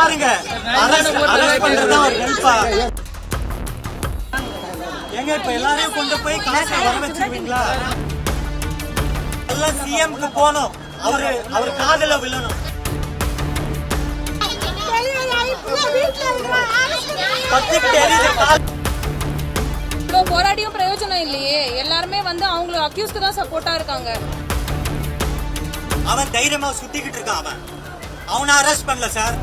பாருங்க எங்க இப்ப எல்லாரையும் கொண்டு போய் காசை வர வச்சிருவீங்களா? எல்லாம் சிஎம்க்கு போனோம், அவரு காதல விழணும். போராடியும் பிரயோஜனம் இல்லையே. எல்லாருமே வந்து அவங்களுக்கு அக்யூஸ்க்கு தான் சப்போர்ட்டா இருக்காங்க. அவன் தைரியமா சுத்திக்கிட்டு இருக்கான். அவனை அரெஸ்ட் பண்ணல சார்.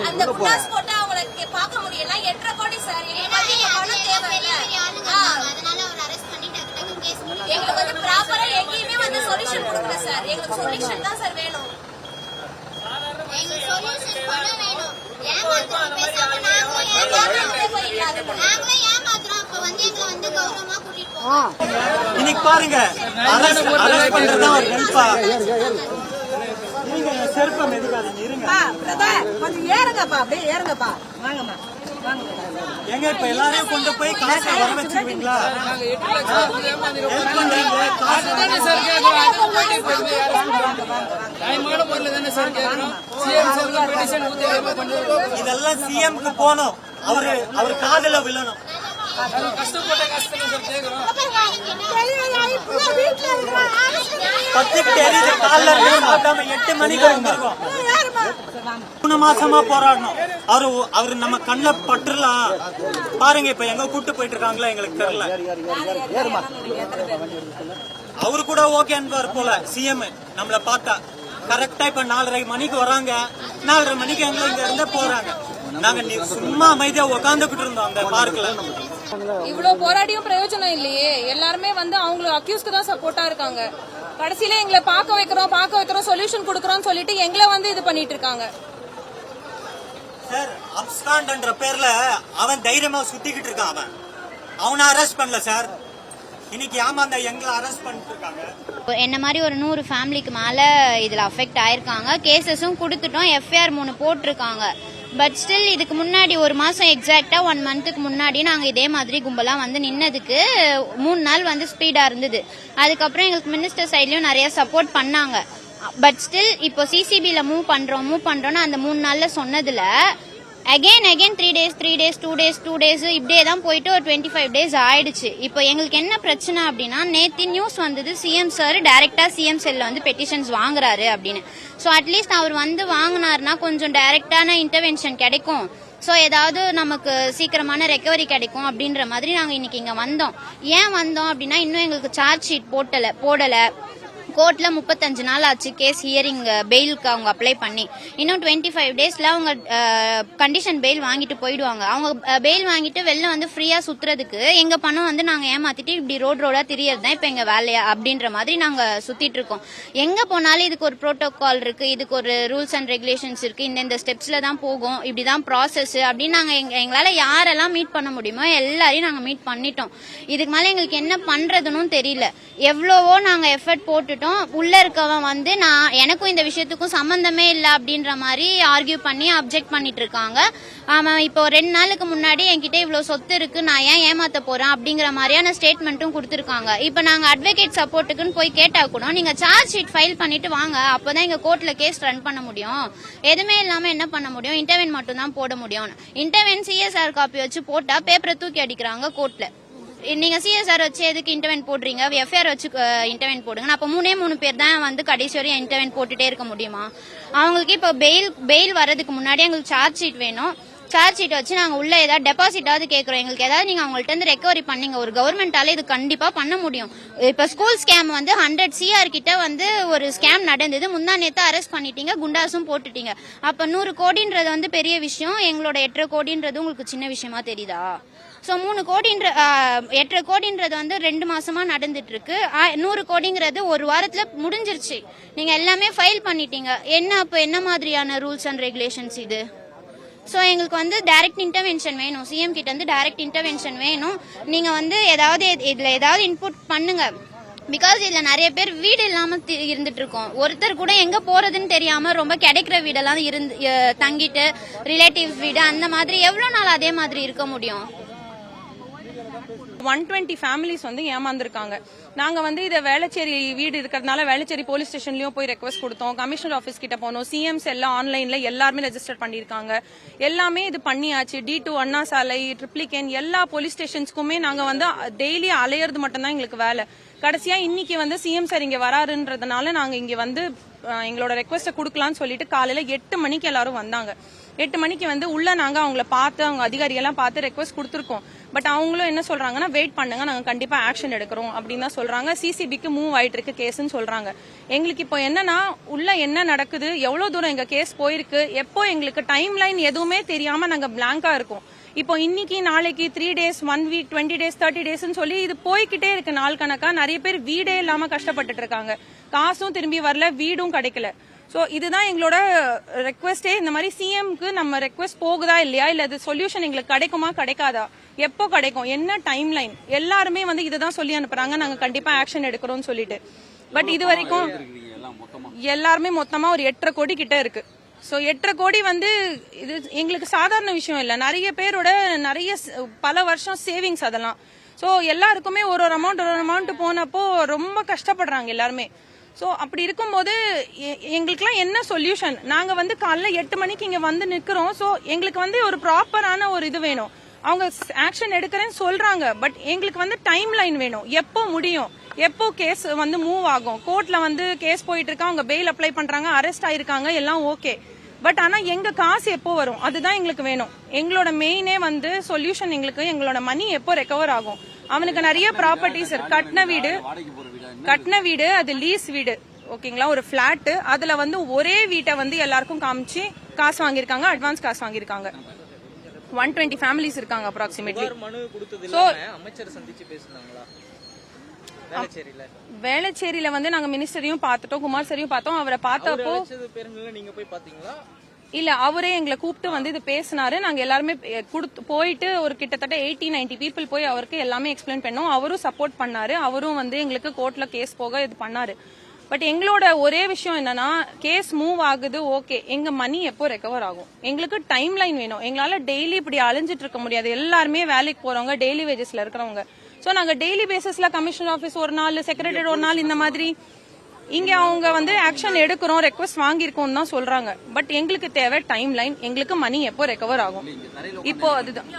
அந்த புலாஸ் போட்டு அவங்களுக்கு பார்க்க முடியல. 8.5 கோடி சார். எங்களுக்கு வந்து ப்ராப்பரா எங்கேயுமே வந்து சொல்யூஷன் கொடுக்கல சார். எங்களுக்கு சொல்யூஷன் தான் சார் வேணும். இன்னைக்கு பாருங்க அரெஸ்ட் பண்றதா ஒரு ஹெல்ப்பா. நீங்க செருப்பம் எதுக்காதீங்க, இருங்க. கொஞ்சம் ஏறுங்கப்பா, அப்படியே ஏறுங்கப்பா. வாங்கம்மா வாங்க. எங்க இப்ப எல்லாரையும் கொண்டு போய் காசை வர வச்சிருவீங்களா? இதெல்லாம் சிஎம்க்கு போனோம், அவரு காதல விழணும். காலைல 8 மணிக்கு வந்துருக்கோம். 3 மாசமா போராடணும். அவரு நம்ம கண்ண பட்டுலாம் பாருங்க. இப்ப எங்க கூட்டு போயிட்டு இருக்காங்களா எங்களுக்கு தெரியல. அவரு கூட ஓகேன்னு போல சிஎம் நம்மள பார்த்தா கரெக்டா இப்ப 4:30 மணிக்கு வராங்க. 4:30 மணிக்கு எங்களை இங்க இருந்து போறாங்க. நாங்க சும்மா அமைதியா உட்காந்துக்கிட்டு இருந்தோம் அந்த பார்க்ல. இவ்வளவு போராடியும் பிரயோஜனம் இல்லையே. எல்லாருமே வந்து அவங்களுக்கு அக்யூஸ்க்கு தான் சப்போர்ட்டா இருக்காங்க. கடைசியில எங்களை பார்க்க வைக்கிறோம் சொல்யூஷன் கொடுக்கறோம்னு சொல்லிட்டு எங்களை வந்து இது பண்ணிட்டு இருக்காங்க சார். அப்ஸ்காண்ட்ன்ற பேர்ல அவன் தைரியமா சுத்திக்கிட்டு இருக்கான். அவனை அரெஸ்ட் பண்ணல சார். இன்னைக்கு ஏமாந்த எங்களை அரெஸ்ட் பண்ணிட்டு இருக்காங்க. என்ன மாதிரி ஒரு 100 ஃபேமிலிக்கு மேல இதுல அஃபெக்ட் ஆயிருக்காங்க. கேசஸும் கொடுத்துட்டோம். FIR 3 போட்டிருக்காங்க. பட் ஸ்டில் இதுக்கு முன்னாடி 1 மாசம் எக்ஸாக்டா 1 மந்த்துக்கு முன்னாடி நாங்க இதே மாதிரி கும்பலா வந்து நின்னதுக்கு 3 நாள் வந்து ஸ்பீடா இருந்தது. அதுக்கப்புறம் எங்களுக்கு மினிஸ்டர் சைட்லயும் நிறைய சப்போர்ட் பண்ணாங்க. பட் ஸ்டில் இப்போ சிசிபில மூவ் பண்றோம்னு அந்த 3 நாள்ல சொன்னதுல அகைன் 3 days 2 days இப்படியே தான் போயிட்டு ஒரு 25 days ஆயிடுச்சு. இப்போ எங்களுக்கு என்ன பிரச்சனை அப்படின்னா, நேத்து நியூஸ் வந்தது சிஎம் சார் டைரக்டா சிஎம் செல்ல வந்து பெட்டிஷன்ஸ் வாங்குறாரு அப்படின்னு. ஸோ அட்லீஸ்ட் அவர் வந்து வாங்கினாருன்னா கொஞ்சம் டைரக்டான இன்டர்வென்ஷன் கிடைக்கும். ஸோ ஏதாவது நமக்கு சீக்கிரமான ரெக்கவரி கிடைக்கும் அப்படின்ற மாதிரி நாங்கள் இன்னைக்கு இங்கே வந்தோம். ஏன் வந்தோம் அப்படின்னா, இன்னும் எங்களுக்கு சார்ஜ் ஷீட் போடலை. கோர்ட்ல 35 நாள் ஆச்சு கேஸ் ஹியரிங் பெயிலுக்கு அவங்க அப்ளை பண்ணி. இன்னும் 25 டேஸ்ல அவங்க கண்டிஷன் பெயில் வாங்கிட்டு போயிடுவாங்க. அவங்க பெயில் வாங்கிட்டு வெளில வந்து ஃப்ரீயா சுத்துறதுக்கு எங்க பணம் வந்து நாங்க ஏமாத்திட்டு இப்படி ரோடா திரியறது தான் இப்ப எங்க வேலையா அப்படின்ற மாதிரி நாங்க சுத்திட்டு இருக்கோம். எங்க போனாலும் இதுக்கு ஒரு புரோட்டோகால் இருக்கு, இதுக்கு ஒரு ரூல்ஸ் அண்ட் ரெகுலேஷன்ஸ் இருக்கு, இந்த ஸ்டெப்ஸ்ல தான் போகும், இப்படிதான் ப்ராசஸ் அப்படின்னு நாங்க எங்களால யாரெல்லாம் மீட் பண்ண முடியுமோ எல்லாரையும் நாங்க மீட் பண்ணிட்டோம். இதுக்கு மேல எங்களுக்கு என்ன பண்றதுன்னு தெரியல. எவ்வளவோ நாங்க எஃபர்ட் போட்டுட்டோம். உள்ள இருக்கவன் வந்து எனக்கும் இந்த விஷயத்துக்கும் சம்பந்தமே இல்லை அப்படின்ற மாதிரி ஆர்கியூ பண்ணி அப்ஜெக்ட் பண்ணிட்டு இருக்காங்க. அவன் இப்போ 2 நாளுக்கு முன்னாடி என்கிட்ட இவ்வளவு சொத்து இருக்கு, நான் ஏன் ஏமாத்த போறேன் அப்படிங்கிற மாதிரியான ஸ்டேட்மெண்ட்டும் கொடுத்திருக்காங்க. இப்போ நாங்க அட்வொகேட் சப்போர்ட்டுக்குன்னு போய் கேட்டா கூட நீங்க சார்ஜ் ஷீட் ஃபைல் பண்ணிட்டு வாங்க, அப்பதான் எங்க கோர்ட்ல கேஸ் ரன் பண்ண முடியும். எதுவுமே இல்லாம என்ன பண்ண முடியும், இன்டர்வென் மட்டும் தான் போட முடியும். இன்டர்வென் CSR காப்பி வச்சு போட்டா பேப்பரை தூக்கி அடிக்கிறாங்க கோர்ட்ல. நீங்க CSR வச்சு எதுக்கு இன்டர்வென் போடுறீங்க, FIR வச்சு இன்டர்வென் போடுங்க. அப்ப 3 பேர் தான் வந்து கடைசி வரையும் இன்டர்வென் போட்டுட்டே இருக்க முடியுமா? அவங்களுக்கு இப்ப பெயில் வர்றதுக்கு முன்னாடி எங்களுக்கு சார்ஜ் ஷீட் வேணும். சார்ஜ் ஷீட் வச்சு நாங்க உள்ள ஏதாவது டெபாசிட்டாவது கேட்கறோம். எங்களுக்கு ஏதாவது நீங்க அவங்கள்ட்ட இருந்து ரெக்கவரி பண்ணீங்க. ஒரு கவர்மெண்டால இது கண்டிப்பா பண்ண முடியும். இப்ப ஸ்கூல் ஸ்கேம் வந்து 100 CR கிட்ட வந்து ஒரு ஸ்கேம் நடந்தது. முந்தா நேத்து அரெஸ்ட் பண்ணிட்டீங்க, குண்டாசும் போட்டுட்டீங்க. அப்ப 100 கோடின்றது வந்து பெரிய விஷயம், எங்களோட 8.5 கோடின்றது உங்களுக்கு சின்ன விஷயமா தெரியுதா? ஸோ 3 கோடின்ற 8.5 கோடின்றது வந்து 2 மாசமா நடந்துட்டு இருக்கு. 100 கோடிங்கிறது ஒரு வாரத்துல முடிஞ்சிருச்சு. நீங்க எல்லாமே ஃபைல் பண்ணிட்டீங்க. அப்ப என்ன மாதிரியான ரூல்ஸ் அண்ட் ரெகுலேஷன்ஸ் இது? ஸோ எங்களுக்கு வந்து டைரக்ட் இன்டர்வென்ஷன் வேணும். சிஎம் கிட்ட இருந்து டைரக்ட் இன்டர்வென்ஷன் வேணும். நீங்க வந்து இதுல ஏதாவது இன்புட் பண்ணுங்க. பிகாஸ் இதுல நிறைய பேர் வீடு இல்லாம இருந்துட்டு இருக்கோம். ஒருத்தர் கூட எங்க போறதுன்னு தெரியாம ரொம்ப கிடைக்கிற வீடெல்லாம் இருந்து தங்கிட்டு ரிலேட்டிவ்ஸ் வீடு அந்த மாதிரி எவ்வளவு நாள் அதே மாதிரி இருக்க முடியும்? 120 ஃபேமிலிஸ் வந்து ஏமாந்துருக்காங்க. நாங்க வந்து இதை வேளச்சேரி வீடு இருக்கிறதுனால வேளச்சேரி போலீஸ் ஸ்டேஷன்லயும் போய் ரெக்வஸ்ட் கொடுத்தோம். கமிஷனர் ஆஃபீஸ் கிட்ட போனோம். சிஎம்ஸ் எல்லாம் ஆன்லைன்ல எல்லாருமே ரெஜிஸ்டர் பண்ணிருக்காங்க. எல்லாமே இது பண்ணியாச்சு. D2 அண்ணா சாலை, ட்ரிப்ளிகேன் எல்லா போலீஸ் ஸ்டேஷன்ஸ்க்குமே நாங்க வந்து டெய்லி அலையிறது மட்டும்தான் எங்களுக்கு வேலை. கடைசியா இன்னைக்கு வந்து சிஎம் சார் இங்க வராருன்றதுனால நாங்க இங்க வந்து எங்களோட ரெக்வஸ்ட குடுக்கலாம்னு சொல்லிட்டு காலையில 8 மணிக்கு எல்லாரும் வந்தாங்க. 8 மணிக்கு வந்து உள்ள நாங்க அவங்கள பார்த்து அவங்க அதிகாரியெல்லாம் பார்த்து ரெக்வஸ்ட் கொடுத்துருக்கோம். பட் அவங்களும் என்ன சொல்றாங்கன்னா வெயிட் பண்ணுங்க, நாங்க கண்டிப்பா ஆக்ஷன் எடுக்கிறோம் அப்படின்னு தான் சொல்றாங்க. சிசிபிக்கு மூவ் ஆயிட்டு இருக்கு கேஸ்ன்னு சொல்றாங்க. எங்களுக்கு இப்போ என்னன்னா உள்ள என்ன நடக்குது, எவ்வளவு தூரம் எங்க கேஸ் போயிருக்கு, எப்போ எங்களுக்கு டைம் லைன் எதுவுமே தெரியாம நாங்க பிளாங்கா இருக்கோம். இப்போ இன்னைக்கு நாளைக்கு 3 days 1 week 20 days 30 daysன்னு சொல்லி இது போய்கிட்டே இருக்கு நாள் கணக்கா. நிறைய பேர் வீடே இல்லாம கஷ்டப்பட்டுட்டு இருக்காங்க. காசும் திரும்பி வரல, வீடும் கிடைக்கல. சோ இதுதான் எங்களோட ரெக்வெஸ்டே. இந்த மாதிரி சிஎம்க்கு நம்ம ரெக்வெஸ்ட் போகுதா இல்லையா, இல்ல இது சொல்யூஷன் எங்களுக்கு கிடைக்குமா கிடைக்காதா, எப்போ கிடைக்கும், என்ன டைம் லைன், எல்லாருமே வந்து இதுதான் சொல்லி அனுப்புறாங்க. நாங்க கண்டிப்பா ஆக்ஷன் எடுக்கிறோம்னு சொல்லிட்டு. பட் இது வரைக்கும் எல்லாருமே மொத்தமா ஒரு 8.5 கோடி கிட்ட இருக்கு. சோ 8.5 கோடி வந்து இது எங்களுக்கு சாதாரண விஷயம் இல்ல. நிறைய பேரோட நிறைய பல வருஷம் சேவிங்ஸ் அதெல்லாம். சோ எல்லாருக்குமே ஒரு அமௌண்ட் போனப்போ ரொம்ப கஷ்டப்படுறாங்க எல்லாருமே. சோ அப்படி இருக்கும்போது எங்களுக்குலாம் என்ன சொல்யூஷன்? நாங்க வந்து காலைல 8 மணிக்கு இங்க வந்து நிக்கிறோம். சோ எங்களுக்கு வந்து ஒரு ப்ராப்பரான ஒரு இது வேணும். அவங்க ஆக்ஷன் எடுக்கிறேன்னு சொல்றாங்க. பட் எங்களுக்கு வந்து டைம் லைன் வேணும். எப்போ முடியும், எப்போ கேஸ் வந்து மூவ் ஆகும். கோர்ட்ல வந்து கேஸ் போயிட்டு இருக்கா, அவங்க பெயில் அப்ளை பண்றாங்க, அரெஸ்ட் ஆயிருக்காங்க, எல்லாம் ஓகே. பட் ஆனா எங்க காசு எப்போ வரும், அதுதான் எங்களுக்கு வேணும். எங்களோட மெயினே வந்து சொல்யூஷன் எங்களுக்கு எங்களோட மணி எப்போ ரெக்கவர் ஆகும். அவனுக்கு நிறைய ப்ராப்பர்ட்டிஸ் கட்டின வீடு, அது லீஸ் வீடு ஓகேங்களா, ஒரு பிளாட். அதுல வந்து ஒரே வீட்டை வந்து எல்லாருக்கும் காமிச்சு காசு வாங்கியிருக்காங்க, அட்வான்ஸ் காசு வாங்கியிருக்காங்க. 120 ஃபேமிலிஸ் இருக்காங்க அப்ராக்சிமேட்லி. அமைச்சர் சந்திச்சு பேசுனாங்களா? வேளச்சேரியில வந்து நாங்க மினிஸ்டரையும் பார்த்துட்டோம், குமார் சாரையும் பார்த்தோம். அவரை பார்த்தப்போ நீங்க போய் பாத்தீங்களா? இல்ல, அவரே எங்களை கூப்பிட்டு வந்து இது பேசினாரு. நாங்க எல்லாருமே போயிட்டு ஒரு கிட்டத்தட்ட 80-90 பீப்புள் போய் அவருக்கு எல்லாமே எக்ஸ்பிளைன் பண்ணோம். அவரும் சப்போர்ட் பண்ணாரு. அவரும் வந்து எங்களுக்கு கோர்ட்ல கேஸ் போக இது பண்ணாரு. பட் எங்களோட ஒரே விஷயம் என்னன்னா, கேஸ் மூவ் ஆகுது ஓகே, எங்க மணி எப்போ ரெக்கவர் ஆகும், எங்களுக்கு டைம் லைன் வேணும். எங்களால டெய்லி இப்படி அலைஞ்சிட்டு இருக்க முடியாது. எல்லாருமே வேலைக்கு போறவங்க, டெய்லி வேஜஸ்ல இருக்கிறவங்க. சோ நாங்க டெய்லி பேசிஸ்ல கமிஷனர் ஆபீஸ் ஒரு நாள், செக்ரட்டரி ஒரு நாள், இந்த மாதிரி இங்க அவங்க வந்து ஆக்ஷன் எடுக்கிறோம், ரெக்வஸ்ட் வாங்கியிருக்கோம் தான் சொல்றாங்க. பட் எங்களுக்கு தேவை டைம் லைன், எங்களுக்கு மணி எப்போ ரெக்கவர் ஆகும். இப்போ அதுதான்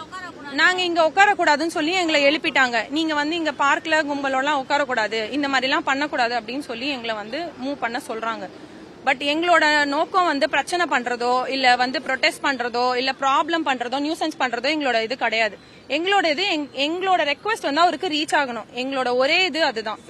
நாங்க இங்க உட்கார கூடாதுன்னு சொல்லி எங்களை எழுப்பிட்டாங்க. நீங்க வந்து இங்க பார்க்ல கும்பலோட உட்கார கூடாது, இந்த மாதிரி எல்லாம் பண்ணக்கூடாது அப்படின்னு சொல்லி எங்களை வந்து மூவ் பண்ண சொல்றாங்க. பட் எங்களோட நோக்கம் வந்து பிரச்சனை பண்றதோ, இல்ல வந்து ப்ரொடெஸ்ட் பண்றதோ, இல்ல ப்ராப்ளம் பண்றதோ, நியூசன்ஸ் பண்றதோ எங்களோட இது கிடையாது. எங்களோட இது எங்களோட ரெக்வெஸ்ட் வந்து அவருக்கு ரீச் ஆகணும். எங்களோட ஒரே இது அதுதான்.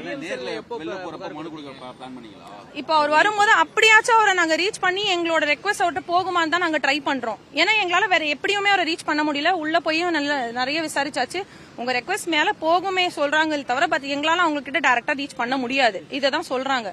இப்ப அவர் வரும்போது அப்படியாச்சும் அவரை நாங்க ரீச் பண்ணி எங்களோட ரெக்வெஸ்ட் அவர்கிட்ட போகுமான்னு தான் நாங்க ட்ரை பண்றோம். ஏன்னா எங்களால வேற எப்படியுமே அவரை ரீச் பண்ண முடியல. உள்ள போயும் நிறைய விசாரிச்சாச்சு. உங்க ரெக்வெஸ்ட் மேல போகுமே சொல்றாங்க தவிர, பட் எங்களால அவங்க கிட்ட டைரக்டா ரீச் பண்ண முடியாது. இதான் சொல்றாங்க.